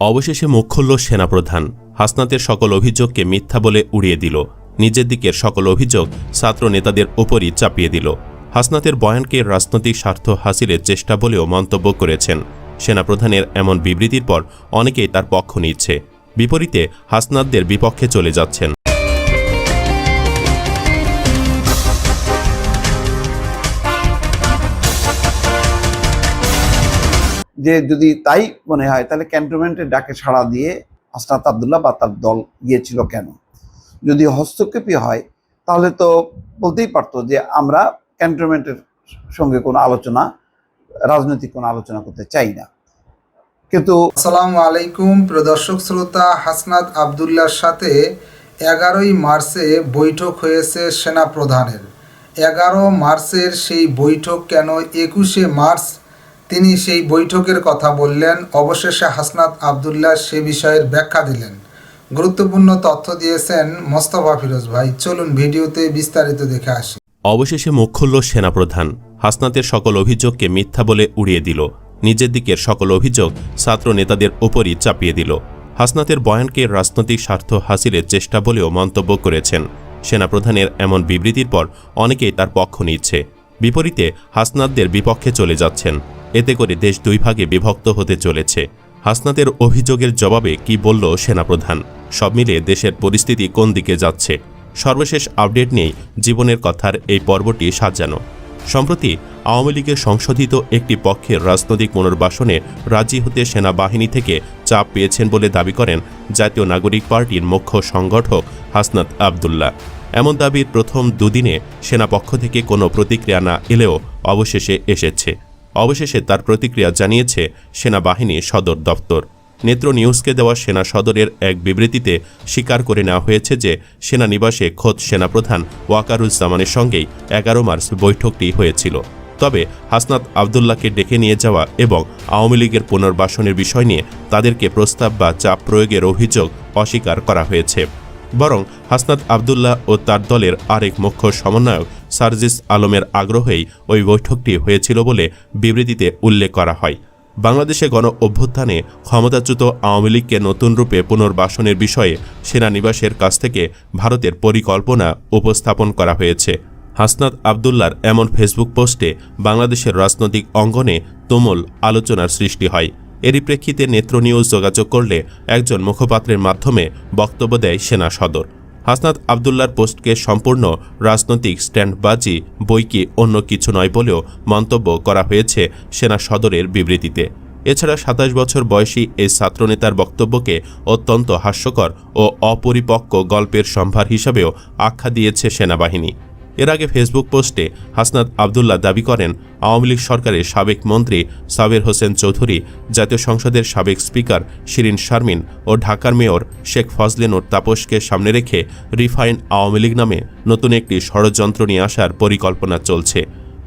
অবশেষে মুখ খুলল সেনাপ্রধান। হাসনাতের সকল অভিযোগকে মিথ্যা বলে উড়িয়ে দিল। নিজের দিকের সকল অভিযোগ ছাত্র নেতাদের ওপরই চাপিয়ে দিল। হাসনাতের বয়ানকে রাজনৈতিক স্বার্থ হাসিলের চেষ্টা বলেও মন্তব্য করেছেন। সেনাপ্রধানের এমন বিবৃতির পর অনেকেই তার পক্ষ নিচ্ছে, বিপরীতে হাসনাতদের বিপক্ষে চলে যাচ্ছেন। যে যদি তাই মনে হয় তাহলে ক্যান্টনমেন্টের ডাকে সাড়া দিয়ে হাসনাত আবদুল্লাহ বা তার দল গিয়েছিল কেন? যদি হস্তক্ষেপই হয় তাহলে তো বলতেই পারতো যে আমরা ক্যান্টনমেন্টের সঙ্গে কোনো আলোচনা, রাজনৈতিক কোনো আলোচনা করতে চাই না। কিন্তু আসসালামু আলাইকুম প্রিয় দর্শক শ্রোতা, হাসনাত আবদুল্লাহর সাথে 11ই মার্চে বৈঠক হয়েছে সেনাপ্রধানের। 11 মার্চের সেই বৈঠক কেন 21শে মার্চ তিনি সেই বৈঠকের কথা বললেন? অবশেষে হাসনাত আবদুল্লাহ সে বিষয়ের ব্যাখ্যা দিলেন। গুরুত্বপূর্ণ তথ্য দিয়েছেন মোস্তফা ফিরোজ ভাই। চলুন ভিডিওতে বিস্তারিত দেখে আসি। অবশেষে মুখ খুলল সেনাপ্রধান। হাসনাতের সকল অভিযোগকে মিথ্যা বলে উড়িয়ে দিল। নিজের দিকের সকল অভিযোগ ছাত্র নেতাদের ওপরই চাপিয়ে দিল। হাসনাতের বয়ানকে রাজনৈতিক স্বার্থ হাসিলের চেষ্টা বলেও মন্তব্য করেছেন। সেনাপ্রধানের এমন বিবৃতির পর অনেকেই তার পক্ষ নিচ্ছে, বিপরীতে হাসনাতদের বিপক্ষে চলে যাচ্ছেন। এতে করে দেশ দুই ভাগে বিভক্ত হতে চলেছে। হাসনাতের অভিযোগের জবাবে কি বলল সেনাপ্রধান? সব মিলিয়ে দেশের পরিস্থিতি কোন দিকে যাচ্ছে? সর্বশেষ আপডেট নিয়েই জীবনের কথার এই পর্বটি সাজানো। সম্প্রতি আওয়ামী লীগের সংশোধিত একটি পক্ষের রাজনৈতিক পুনর্বাসনে রাজি হতে সেনাবাহিনী থেকে চাপ পেয়েছেন বলে দাবি করেন জাতীয় নাগরিক পার্টির মুখ্য সংগঠক হাসনাত আবদুল্লাহ। এমন দাবির প্রথম দুদিনে সেনাপক্ষ থেকে কোনো প্রতিক্রিয়া না এলেও অবশেষে এসেছে। অবশেষে তার প্রতিক্রিয়া জানিয়েছে সেনাবাহিনী সদর দপ্তর। নেত্র নিউজকে দেওয়া সেনা সদরের এক বিবৃতিতে স্বীকার করে নেওয়া হয়েছে যে সেনানিবাসে খোদ সেনাপ্রধান ওয়াকারুজ্জামানের সঙ্গেই 11 মার্চ বৈঠকটি হয়েছিল। তবে হাসনাত আবদুল্লাহকে ডেকে নিয়ে যাওয়া এবং আওয়ামী লীগের পুনর্বাসনের বিষয় নিয়ে তাদেরকে প্রস্তাব বা চাপ প্রয়োগের অভিযোগ অস্বীকার করা হয়েছে। বরং হাসনাত আবদুল্লাহ ও তার দলের আরেক মুখ্য সমন্বয়ক সার্জিস আলমের আগ্রহেই ওই বৈঠকটি হয়েছিল বলে বিবৃতিতে উল্লেখ করা হয়। বাংলাদেশে গণ অভ্যুত্থানে ক্ষমতাচ্যুত আওয়ামী লীগকে নতুন রূপে পুনর্বাসনের বিষয়ে সেনানিবাসের কাছ থেকে ভারতের পরিকল্পনা উপস্থাপন করা হয়েছে। হাসনাত আবদুল্লাহর এমন ফেসবুক পোস্টে বাংলাদেশের রাজনৈতিক অঙ্গনে তুমুল আলোচনার সৃষ্টি হয়। এরই প্রেক্ষিতে নেত্র নিউজ যোগাযোগ করলে একজন মুখপাত্রের মাধ্যমে বক্তব্য দেয় সেনা সদর। হাসনাত আবদুল্লাহর পোস্টকে সম্পূর্ণ রাজনৈতিক স্ট্যান্ডবাজি বইকি অন্য কিছু নয় বলেও মন্তব্য করা হয়েছে সেনা সদরের বিবৃতিতে। এছাড়া 27 বছর বয়সী এই ছাত্রনেতার বক্তব্যকে অত্যন্ত হাস্যকর ও অপরিপক্ক গল্পের সম্ভার হিসাবেও আখ্যা দিয়েছে সেনাবাহিনী। এর আগে ফেসবুক পোস্টে হাসনাত আবদুল্লাহ দাবি করেন আওয়ামী লীগ সরকারের সাবেক মন্ত্রী সাবের হোসেন চৌধুরী, জাতীয় সংসদের সাবেক স্পিকার শিরিন শারমিন ও ঢাকার মেয়র শেখ ফজলে নূর তাপসকে সামনে রেখে রিফাইন্ড আওয়ামী লীগ নামে নতুন একটি ষড়যন্ত্র নিয়ে আসার পরিকল্পনা চলছে।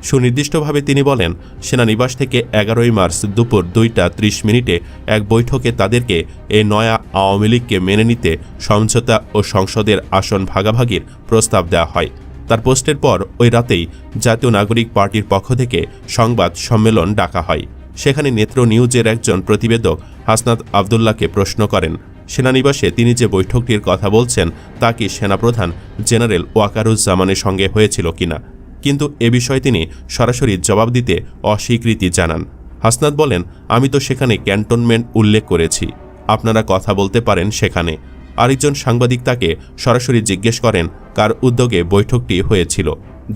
সুনির্দিষ্টভাবে তিনি বলেন, সেনানিবাস থেকে 11ই মার্চ দুপুর 2টা 30 মিনিটে এক বৈঠকে তাদেরকে এই নয়া আওয়ামী লীগকে মেনে নিতে সমঝোতা ও সংসদের আসন ভাগাভাগির প্রস্তাব দেওয়া হয়। তার পোস্টের পর ওই রাতেই জাতীয় নাগরিক পার্টির পক্ষ থেকে সংবাদ সম্মেলন ডাকা হয়। সেখানে নেত্র নিউজের একজন প্রতিবেদক হাসনাত আবদুল্লাহকে প্রশ্ন করেন, সেনানিবাসে তিনি যে বৈঠকটির কথা বলছেন তা কি সেনাপ্রধান জেনারেল ওয়াকারুজ্জামানের সঙ্গে হয়েছিল কিনা? কিন্তু এ বিষয়ে তিনি সরাসরি জবাব দিতে অস্বীকৃতি জানান। হাসনাত বলেন, আমি তো সেখানে ক্যান্টনমেন্ট উল্লেখ করেছি, আপনারা কথা বলতে পারেন সেখানে। আরেকজন সাংবাদিক তাকে সরাসরি জিজ্ঞেস করেন কার উদ্যোগে বৈঠকটি হয়েছিল।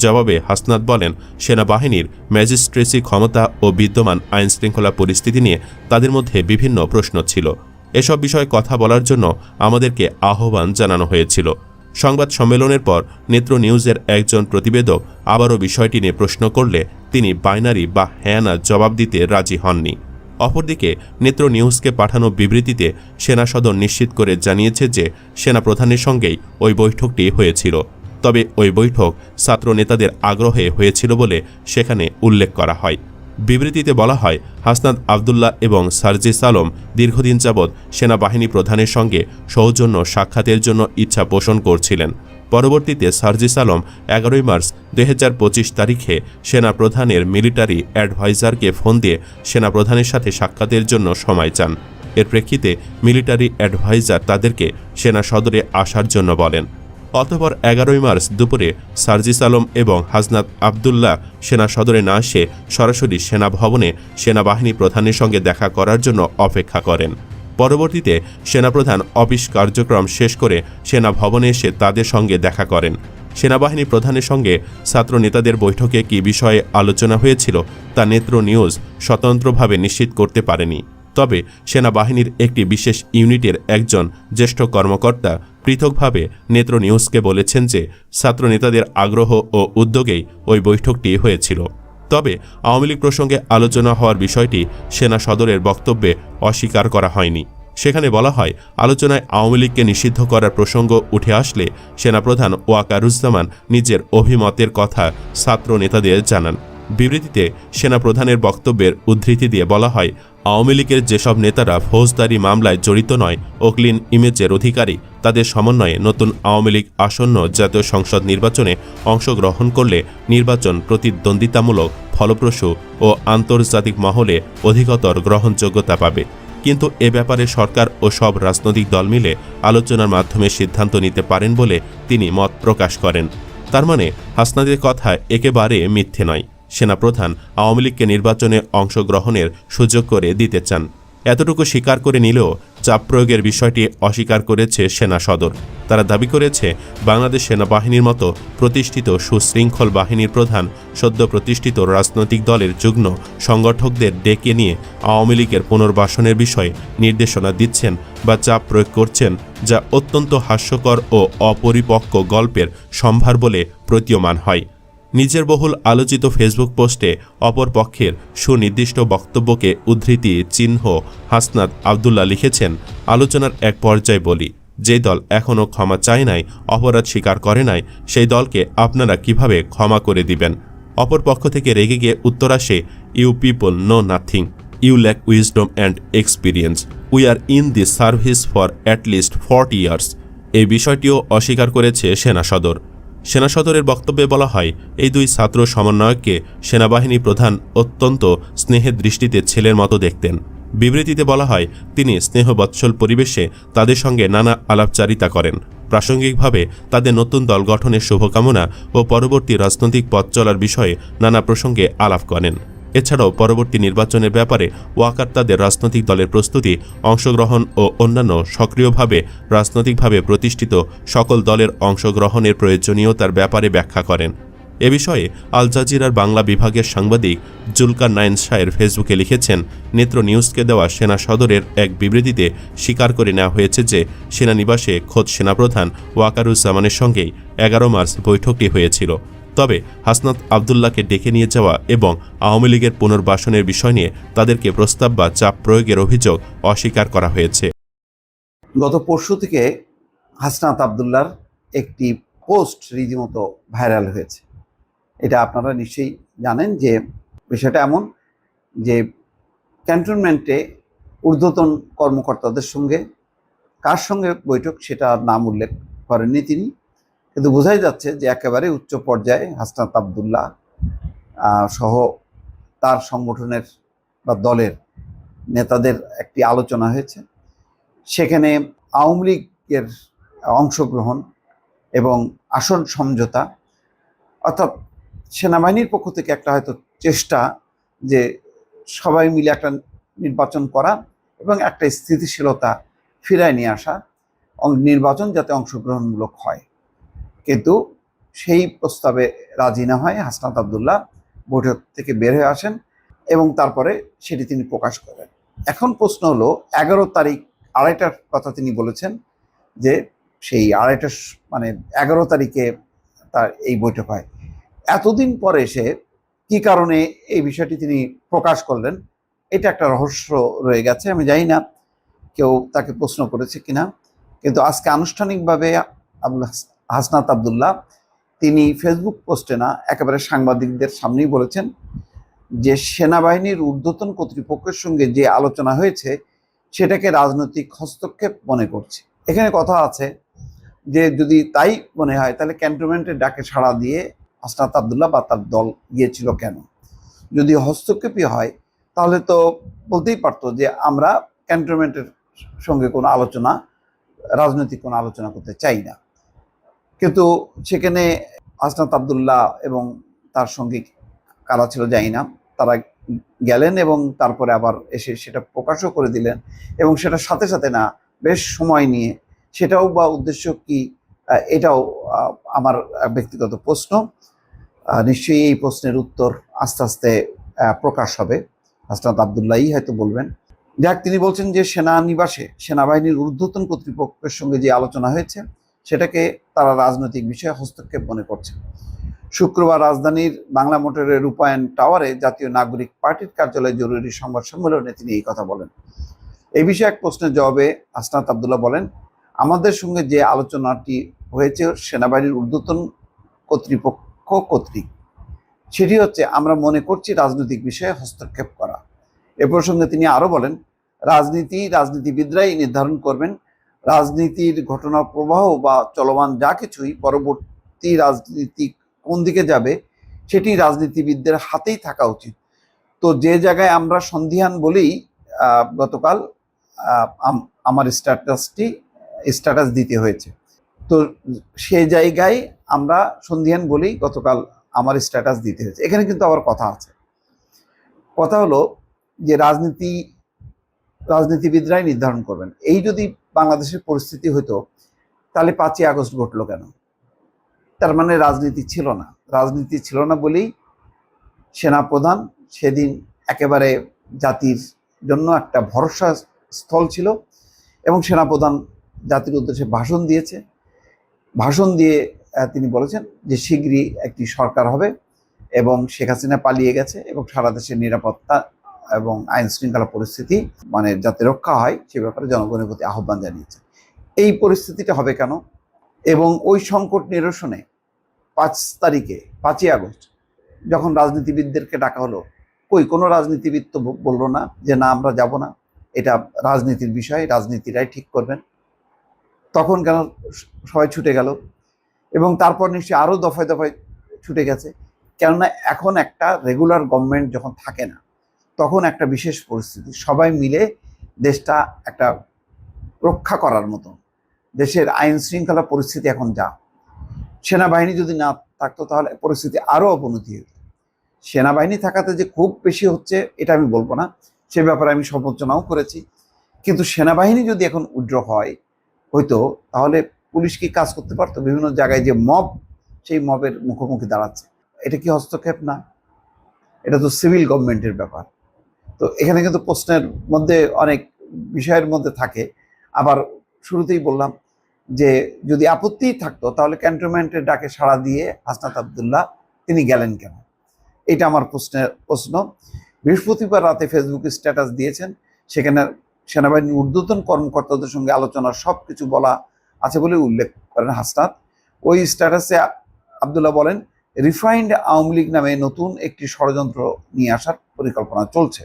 জবাবে হাসনাত বলেন, সেনাবাহিনীর ম্যাজিস্ট্রেসি ক্ষমতা ও বিদ্যমান আইনশৃঙ্খলা পরিস্থিতি নিয়ে তাদের মধ্যে বিভিন্ন প্রশ্ন ছিল। এসব বিষয়ে কথা বলার জন্য আমাদেরকে আহ্বান জানানো হয়েছিল। সংবাদ সম্মেলনের পর নেত্র নিউজের একজন প্রতিবেদক আবারও বিষয়টি নিয়ে প্রশ্ন করলে তিনি বাইনারি বা হ্যাঁ না জবাব দিতে রাজি হননি। অপরদিকে নেত্র নিউজকে পাঠানো বিবৃতিতে সেনা সদর নিশ্চিত করে জানিয়েছে যে সেনাপ্রধানের সঙ্গেই ওই বৈঠকটি হয়েছিল। তবে ওই বৈঠক ছাত্র নেতাদের আগ্রহে হয়েছিল বলে সেখানে উল্লেখ করা হয়। বিবৃতিতে বলা হয়, হাসনাত আবদুল্লাহ এবং সার্জিস আলম দীর্ঘদিন যাবৎ সেনাবাহিনী প্রধানের সঙ্গে সৌজন্য সাক্ষাতের জন্য ইচ্ছা পোষণ করছিলেন। পরবর্তীতে সার্জিস আলম 11ই মার্চ 2025 তারিখে সেনাপ্রধানের মিলিটারি অ্যাডভাইজারকে ফোন দিয়ে সেনাপ্রধানের সাথে সাক্ষাতের জন্য সময় চান। এর প্রেক্ষিতে মিলিটারি অ্যাডভাইজার তাদেরকে সেনা সদরে আসার জন্য বলেন। অতঃপর 11 মার্চ দুপুরে সার্জিস আলম এবং হাসনাত আবদুল্লাহ সেনা সদরে না এসে সরাসরি সেনা ভবনে সেনাবাহিনী প্রধানের সঙ্গে দেখা করার জন্য অপেক্ষা করেন। পরবর্তীতে সেনাপ্রধান অফিস কার্যক্রম শেষ করে সেনা ভবনে এসে তাদের সঙ্গে দেখা করেন। সেনাবাহিনী প্রধানের সঙ্গে ছাত্র নেতাদের বৈঠকে কী বিষয়ে আলোচনা হয়েছিল তা নেত্র নিউজ স্বতন্ত্রভাবে নিশ্চিত করতে পারেনি। তবে সেনাবাহিনীর একটি বিশেষ ইউনিটের একজন জ্যেষ্ঠ কর্মকর্তা পৃথকভাবে নেত্র নিউজকে বলেছেন যে ছাত্র নেতাদের আগ্রহ ও উদ্যোগেই ওই বৈঠকটি হয়েছিল। তবে আওয়ামী লীগ প্রসঙ্গে আলোচনা হওয়ার বিষয়টি সেনা সদরের বক্তব্যে অস্বীকার করা হয়নি। সেখানে বলা হয়, আলোচনায় আওয়ামী লীগকে নিষিদ্ধ করার প্রসঙ্গ উঠে আসলে সেনাপ্রধান ওয়াকারুজ্জামান নিজের অভিমতের কথা ছাত্র নেতাদের জানান। বিবৃতিতে সেনাপ্রধানের বক্তব্যের উদ্ধৃতি দিয়ে বলা হয়, আওয়ামী লীগের যেসব নেতারা ফৌজদারি মামলায় জড়িত নয় ও ক্লিন ইমেজের অধিকারী, তাদের সমন্বয়ে নতুন আওয়ামী লীগ আসন্ন জাতীয় সংসদ নির্বাচনে অংশগ্রহণ করলে নির্বাচন প্রতিদ্বন্দ্বিতামূলক, ফলপ্রসূ ও আন্তর্জাতিক মহলে অধিকতর গ্রহণযোগ্যতা পাবে। কিন্তু এ ব্যাপারে সরকার ও সব রাজনৈতিক দল মিলে আলোচনার মাধ্যমে সিদ্ধান্ত নিতে পারেন বলে তিনি মত প্রকাশ করেন। তার মানে হাসনাতের কথা একেবারে মিথ্যে নয়। সেনাপ্রধান আওয়ামী লীগকে নির্বাচনে অংশগ্রহণের সুযোগ করে দিতে চান। এতটুকু স্বীকার করে নিলেও চাপ প্রয়োগের বিষয়টি অস্বীকার করেছে সেনা সদর। তারা দাবি করেছে, বাংলাদেশ সেনাবাহিনীর মতো প্রতিষ্ঠিত সুশৃঙ্খল বাহিনীর প্রধান সদ্য প্রতিষ্ঠিত রাজনৈতিক দলের যুগ্ম সংগঠকদের ডেকে নিয়ে আওয়ামী লীগের পুনর্বাসনের বিষয়ে নির্দেশনা দিচ্ছেন বা চাপ প্রয়োগ করছেন, যা অত্যন্ত হাস্যকর ও অপরিপক্ক গল্পের সম্ভার বলে প্রতীয়মান হয়। নিজের বহুল আলোচিত ফেসবুক পোস্টে অপর পক্ষের সুনির্দিষ্ট বক্তব্যকে উদ্ধৃতি চিহ্ন হাসনাত আবদুল্লাহ লিখেছেন, আলোচনার এক পর্যায়ে বলি, যে দল এখনও ক্ষমা চায় নাই, অপরাধ স্বীকার করে নাই, সেই দলকে আপনারা কিভাবে ক্ষমা করে দিবেন? অপর পক্ষ থেকে রেগে গিয়ে উত্তর আসে, you people know nothing, you lack wisdom and experience, we are in the service for at least 40 years. এই বিষয়টিও অস্বীকার করেছে সেনা সদর। সেনা সদরের বক্তব্যে বলা হয়, এই দুই ছাত্র সমন্বয়ককে সেনাবাহিনী প্রধান অত্যন্ত স্নেহের দৃষ্টিতে ছেলের মতো দেখতেন। বিবৃতিতে বলা হয়, তিনি স্নেহবৎসল পরিবেশে তাদের সঙ্গে নানা আলাপচারিতা করেন। প্রাসঙ্গিকভাবে তাদের নতুন দল গঠনের শুভকামনা ও পরবর্তী রাজনৈতিক পথ চলার বিষয়ে নানা প্রসঙ্গে আলাপ করেন। এছাড়াও পরবর্তী নির্বাচনের ব্যাপারে ওয়াকার তাদের রাজনৈতিক দলের প্রস্তুতি, অংশগ্রহণ ও অন্যান্য সক্রিয়ভাবে রাজনৈতিকভাবে প্রতিষ্ঠিত সকল দলের অংশগ্রহণের প্রয়োজনীয়তার ব্যাপারে ব্যাখ্যা করেন। এ বিষয়ে আল জাজিরার বাংলা বিভাগের সাংবাদিক জুলকার নাইন শাহের ফেসবুকে লিখেছেন, নেত্র নিউজকে দেওয়া সেনা সদরের এক বিবৃতিতে স্বীকার করে নেওয়া হয়েছে যে সেনানিবাসে খোদ সেনাপ্রধান ওয়াকারুজ্জামানের সঙ্গেই 11 মার্চ বৈঠকটি হয়েছিল। তবে হাসনাত আবদুল্লাহকে ডেকে নিয়ে যাওয়া এবং আওয়ামী লীগের পুনর্বাসনের বিষয় নিয়ে তাদেরকে প্রস্তাব বা চাপ প্রয়োগের অভিযোগ অস্বীকার করা হয়েছে। গত পরশু থেকে হাসনাত আবদুল্লাহর একটি পোস্ট রীতিমতো ভাইরাল হয়েছে। এটা আপনারা নিশ্চয়ই জানেন যে বিষয়টা এমন যে ক্যান্টনমেন্টে ঊর্ধ্বতন কর্মকর্তাদের সঙ্গে কার সঙ্গে বৈঠক সেটা নাম উল্লেখ করেননি তিনি, কিন্তু বোঝাই যাচ্ছে যে একেবারে উচ্চ পর্যায়ে হাসনাত আবদুল্লাহ সহ তার সংগঠনের বা দলের নেতাদের একটি আলোচনা হয়েছে। সেখানে আওয়ামী লীগের অংশগ্রহণ এবং আসন সমঝোতা, অর্থাৎ সেনাবাহিনীর পক্ষ থেকে একটা হয়তো চেষ্টা যে সবাই মিলে একটা নির্বাচন করা এবং একটা স্থিতিশীলতা ফিরায় নিয়ে আসা, নির্বাচন যাতে অংশগ্রহণমূলক হয়। কিন্তু সেই প্রস্তাবে রাজি না হয় হাসনাত আবদুল্লাহ বৈঠক থেকে বের হয়ে আসেন এবং তারপরে সেটি তিনি প্রকাশ করেন। এখন প্রশ্ন হলো, 11 তারিখ 2:30টার কথা তিনি বলেছেন যে সেই 2:30 মানে 11 তারিখে তার এই বৈঠক হয়। এতদিন পরে এসে কি কারণে এই বিষয়টি তিনি প্রকাশ করলেন, এটা একটা রহস্য রয়ে গেছে। আমি জানি না কেউ তাকে প্রশ্ন করেছে কিনা, কিন্তু আজকে আনুষ্ঠানিকভাবে হাসনাত আবদুল্লাহ তিনি ফেসবুক পোস্টে না, একেবারে সাংবাদিকদের সামনেই বলেছেন যে সেনাবাহিনীর ঊর্ধ্বতন কর্তৃপক্ষের সঙ্গে যে আলোচনা হয়েছে সেটাকে রাজনৈতিক হস্তক্ষেপ মনে করছে। এখানে কথা আছে যে যদি তাই মনে হয় তাহলে ক্যান্টনমেন্টের ডাকে সাড়া দিয়ে হাসনাত আবদুল্লাহ বা তার দল গিয়েছিল কেন? যদি হস্তক্ষেপই হয় তাহলে তো বলতেই পারতো যে আমরা ক্যান্টনমেন্টের সঙ্গে কোনো আলোচনা, রাজনৈতিক কোনো আলোচনা করতে চাই না। কিন্তু সেখানে হাসনাত আবদুল্লাহ এবং তার সঙ্গে কারা ছিল জানি না, তারা গেলেন এবং তারপরে আবার এসে সেটা প্রকাশও করে দিলেন, এবং সেটার সাথে সাথে না, বেশ সময় নিয়ে। সেটাও বা উদ্দেশ্য কি, এটাও আমার ব্যক্তিগত প্রশ্ন। নিশ্চয়ই এই প্রশ্নের উত্তর আস্তে আস্তে প্রকাশ হবে, হাসনাত আবদুল্লাহই হয়তো বলবেন। যাক, তিনি বলছেন যে সেনানিবাসে সেনাবাহিনীর ঊর্ধ্বতন কর্তৃপক্ষের সঙ্গে যে আলোচনা হয়েছে সেটাকে তারা রাজনৈতিক বিষয়ে হস্তক্ষেপ মনে করছে। শুক্রবার রাজধানীর বাংলা মোটরের রূপায়ণ টাওয়ারে জাতীয় নাগরিক পার্টির কার্যালয়ে জরুরি সংবাদ সম্মেলনে তিনি এই কথা বলেন। এই বিষয়ে এক প্রশ্নের জবাবে হাসনাত আবদুল্লাহ বলেন, আমাদের সঙ্গে যে আলোচনাটি হয়েছে সেনাবাহিনীর ঊর্ধ্বতন কর্তৃপক্ষ কর্তৃক, সেটি হচ্ছে আমরা মনে করছি রাজনৈতিক বিষয়ে হস্তক্ষেপ করা। এ প্রসঙ্গে তিনি আরো বলেন, রাজনীতিবিদরাই নির্ধারণ করবেন রাজনীতির ঘটনা প্রবাহ বা চলমান যা কিছুই পরবর্তী রাজনীতি কোন দিকে যাবে সেটি রাজনীতিবিদদের হাতেই থাকা উচিত। তো যে জায়গায় আমরা সন্দিহান বলেই গতকাল আমার স্ট্যাটাস দিতে হয়েছে, তো সে জায়গায় আমরা সন্দিহান বলেই গতকাল আমার স্ট্যাটাস দিতে হয়েছে। এখানে কিন্তু আবার কথা আছে। কথা হলো যে রাজনীতিবিদরাই নির্ধারণ করবেন। এই যদি বাংলাদেশের পরিস্থিতি হতো তাহলে 5ই আগস্ট ঘটলো কেন? তার মানে রাজনীতি ছিল না। রাজনীতি ছিল না বলেই সেনাপ্রধান সেদিন একেবারে জাতির জন্য একটা ভরসা স্থল ছিল, এবং সেনাপ্রধান জাতির উদ্দেশ্যে ভাষণ দিয়েছে। ভাষণ দিয়ে তিনি বলেছেন যে শীঘ্রই একটি সরকার হবে এবং শেখ হাসিনা পালিয়ে গেছে এবং সারা দেশের নিরাপত্তা এবং আইন শৃঙ্খলা পরিস্থিতি যাতে রক্ষা হয় সে ব্যাপারে জনগণের প্রতি আহ্বান জানিয়েছে। এই পরিস্থিতিটা হবে কেন? এবং ওই সংকট নিরসনে 5 তারিখে 5ই আগস্ট যখন রাজনীতিবিদদেরকে ডাকা হলো, কোনো রাজনীতিবিদ তো বললো না যে না আমরা যাব না, এটা রাজনীতির বিষয়, রাজনীতিরাই ঠিক করবেন। তখন কেন সবাই ছুটে গেল? এবং তারপর নিশ্চয়ই আরো দফায় দফায় ছুটে গেছে, কেননা এখন একটা রেগুলার গভর্নমেন্ট যখন থাকে না, তখন একটা বিশেষ পরিস্থিতি, সবাই মিলে দেশটা একটা রক্ষা করার মতো, দেশের আইন শৃঙ্খলা পরিস্থিতি এখন যা, সেনাবাহিনী যদি না থাকতো তাহলে পরিস্থিতি আরো অবনতি হতো। সেনাবাহিনী থাকাতে যে খুব বেশি হচ্ছে এটা আমি বলবো না, সে ব্যাপারে আমি সমালোচনাও করেছি, কিন্তু সেনাবাহিনী যদি এখন উইথড্র হইতো তাহলে পুলিশ কি কাজ করতে পারতো? বিভিন্ন জায়গায় যে মব, সেই মবের মুখোমুখি দাঁড়াচ্ছে, এটা কি হস্তক্ষেপ না? এটা তো সিভিল গভর্নমেন্টের ব্যাপার। তো এখানে কিন্তু প্রশ্নের মধ্যে অনেক বিষয়ের মধ্যে থাকে। আবার শুরুতেই বললাম যে যদি আপত্তি থাকতো তাহলে ক্যান্টনমেন্টের ডাকে সাড়া দিয়ে হাসনাত আবদুল্লাহ তিনি গেলেন কেন? এটা আমার প্রশ্ন। বৃহস্পতিবার রাতে ফেসবুকে স্ট্যাটাস দিয়েছেন, সেখানে সেনাবাহিনীর ঊর্ধ্বতন কর্মকর্তাদের সঙ্গে আলোচনার সবকিছু বলা আছে বলে উল্লেখ করেন হাসনাত। ওই স্ট্যাটাসে আবদুল্লাহ বলেন, রিফাইন্ড আওয়ামী লীগ নামে নতুন একটি ষড়যন্ত্র নিয়ে আসার পরিকল্পনা চলছে।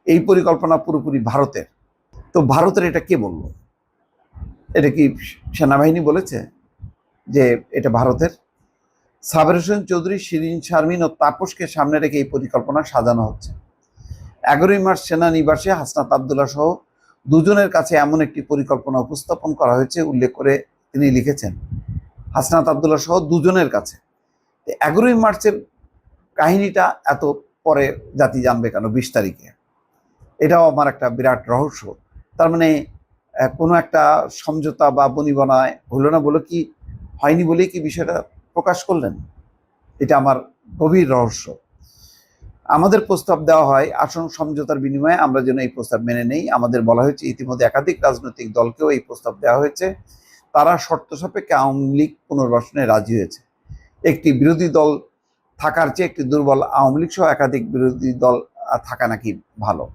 এই পরিকল্পনা পুরোপুরি ভারতের। তো ভারতের এটা কে বললো? এটা কি সেনাবাহিনী বলেছে যে এটা ভারতের? সাবের হোসেন চৌধুরী, শিরিন শারমিন ও তাপসকে সামনে রেখে এই পরিকল্পনা সাজানো হচ্ছে। 11ই মার্চ সেনানিবাসে হাসনাত আবদুল্লাহ সহ দুজনের কাছে এমন একটি পরিকল্পনা উপস্থাপন করা হয়েছে উল্লেখ করে তিনি লিখেছেন, হাসনাত আবদুল্লাহ সহ দুজনের কাছে। 11ই মার্চের কাহিনীটা এত পরে জাতি জানবে কেন 20 তারিখে? এটাও আমার একটা বিরাট রহস্য। তার মানে কোনো একটা সমঝোতা বা বনিবনায় হলো না বলে কি, হয়নি বলেই কি বিষয়টা প্রকাশ করলেন? এটা আমার গভীর রহস্য। আমাদের প্রস্তাব দেওয়া হয় আসন সমঝোতার বিনিময়ে আমরা যেন এই প্রস্তাব মেনে নেই। আমাদের বলা হয়েছে ইতিমধ্যে একাধিক রাজনৈতিক দলকেও এই প্রস্তাব দেওয়া হয়েছে, তারা শর্ত সাপেক্ষে আওয়ামী লীগ পুনর্বাসনে রাজি হয়েছে। একটি বিরোধী দল থাকার চেয়ে একটি দুর্বল আওয়ামী লীগ সহ একাধিক বিরোধী দল থাকা নাকি ভালো।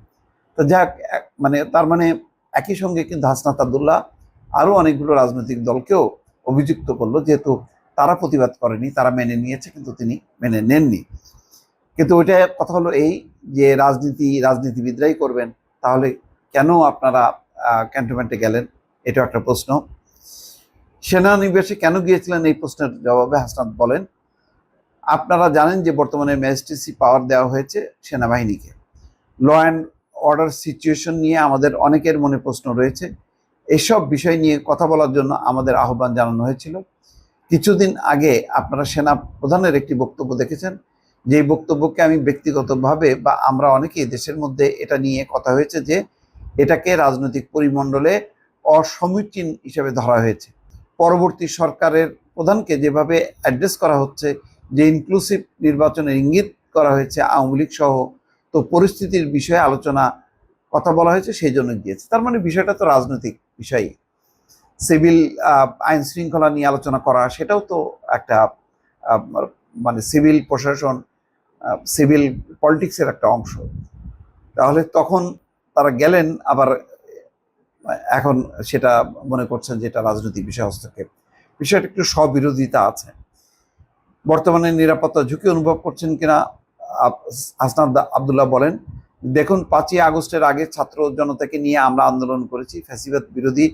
তো যাক, তার মানে একই সঙ্গে কিন্তু হাসনাত আবদুল্লাহ আরো অনেকগুলো রাজনৈতিক দলকেও অভিযুক্ত করলো, যেহেতু তারা প্রতিবাদ করেনি, তারা মেনে নিয়েছে কিন্তু তিনি মেনে নেননি। কিন্তু ওইটা কথা হলো এই যে রাজনীতিবিদরাই করবেন, তাহলে কেন আপনারা ক্যান্টনমেন্টে গেলেন? এটা একটা প্রশ্ন। সেনানিবাসে কেন গিয়েছিলেন এই প্রশ্নের জবাবে হাসনাত বলেন, আপনারা জানেন যে বর্তমানে ম্যাজিস্ট্রেসি পাওয়ার দেওয়া হয়েছে সেনাবাহিনীকে। ল অ্যান্ড অর্ডার সিচুয়েশন নিয়ে আমাদের অনেকের মনে প্রশ্ন রয়েছে। এসব বিষয় নিয়ে কথা বলার জন্য আমাদের আহ্বান জানানো হয়েছিল। কিছুদিন আগে আপনারা সেনা প্রধানের একটি বক্তব্য দেখেছেন, যে বক্তব্যকে আমি ব্যক্তিগতভাবে বা আমরা অনেকেই দেশের মধ্যে এটা নিয়ে কথা হয়েছে যে এটাকে রাজনৈতিক পরিমণ্ডলে অসমীচীন হিসেবে ধরা হয়েছে। পরবর্তী সরকারের প্রধানকে যেভাবে অ্যাড্রেস করা হচ্ছে, যে ইনক্লুসিভ নির্বাচনের ইঙ্গিত করা হয়েছে আওয়ামী লীগ সহ, তো পরিস্থিতির বিষয়ে আলোচনা কথা বলা হয়েছে, সেই জন্য দিয়েছে। তার মানে বিষয়টা তো রাজনৈতিক বিষয়। সিভিল আইন শৃঙ্খলা নিয়ে আলোচনা করা, সেটাও তো একটা মানে সিভিল প্রশাসন, সিভিল পলিটিক্সের একটা অংশ। তাহলে তখন তারা গেলেন আবার এখন সেটা মনে করছেন যে এটা রাজনৈতিক বিষয় হস্তক্ষেপ। বিষয়টা একটু স্ববিরোধিতা আছে। বর্তমানে নিরাপত্তা ঝুঁকি অনুভব করছেন কিনা হাসনাত আব্দুল্লাহ বলেন, দেখুন 5ই আগস্টের আগে ছাত্র জনতাকে নিয়ে আমরা আন্দোলন করেছি, ফ্যাসিবাদ বিরোধী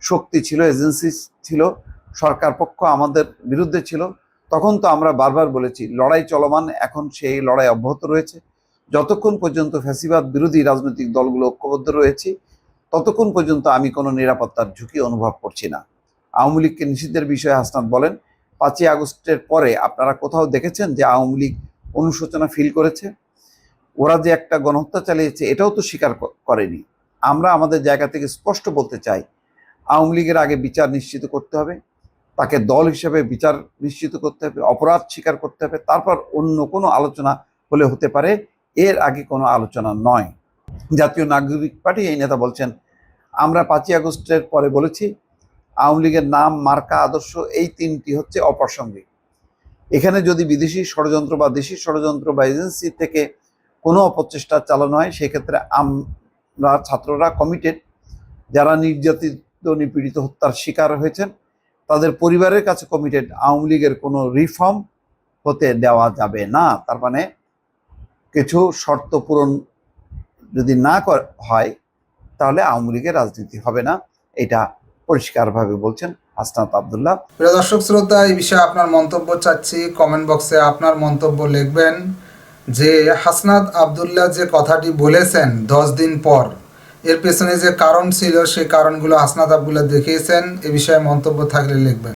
শক্তি ছিল, এজেন্সি ছিল, সরকার পক্ষ আমাদের বিরুদ্ধে ছিল। তখন তো আমরা বারবার বলেছি লড়াই চলমান, এখন সেই লড়াই অব্যাহত রয়েছে। যতক্ষণ পর্যন্ত ফ্যাসিবাদ বিরোধী রাজনৈতিক দলগুলো ঐক্যবদ্ধ রয়েছে ততক্ষণ পর্যন্ত আমি কোনো নিরাপত্তার ঝুঁকি অনুভব করছি না। আওয়ামী লীগকে নিষিদ্ধের বিষয়ে হাসনাত বলেন, 5ই আগস্টের পরে আপনারা কোথাও দেখেছেন যে আওয়ামী লীগ অনুশোচনা ফিল করেছে? ওরা যে একটা গণহত্যা চালিয়েছে এটাও তো স্বীকার করেনি। আমরা আমাদের জায়গা থেকে স্পষ্ট বলতে চাই, আওয়ামী লীগের আগে বিচার নিশ্চিত করতে হবে, তাকে দল হিসেবে বিচার নিশ্চিত করতে হবে, অপরাধ স্বীকার করতে হবে, তারপর অন্য কোনো আলোচনা হলে হতে পারে, এর আগে কোনো আলোচনা নয়। জাতীয় নাগরিক পার্টি এই নেতা বলছেন, আমরা 5ই আগস্টের পরে বলেছি আওয়ামী লীগের নাম, মার্কা, আদর্শ এই 3টি হচ্ছে অপ্রাসঙ্গিক। এখানে যদি বিদেশি ষড়যন্ত্র বা দেশি ষড়যন্ত্র বা এজেন্সি থেকে কোনো অপচেষ্টা চালানো হয়, সেক্ষেত্রে আমরা ছাত্ররা কমিটেড। যারা নির্যাতিত, নিপীড়িত, হত্যার শিকার হয়েছেন তাদের পরিবারের কাছে কমিটেড। আওয়ামী লীগের কোনো রিফর্ম হতে দেওয়া যাবে না। তার মানে কিছু শর্ত পূরণ যদি না হয় তাহলে আওয়ামী লীগের রাজনীতি হবে না, এটা পরিষ্কারভাবে বলছেন হাসনাত আব্দুল্লাহ। প্রিয় দর্শক শ্রোতা, এই বিষয়ে আপনার মন্তব্য চাচ্ছি। কমেন্ট বক্সে আপনার মন্তব্য লিখবেন যে হাসনাত আব্দুল্লাহ যে কথাটি বলেছেন 10 দিন পর, এর পেছনে যে কারণ ছিল সেই কারণগুলো হাসনাত আব্দুল্লাহ দেখিয়েছেন। এ বিষয়ে মন্তব্য থাকলে লিখবেন।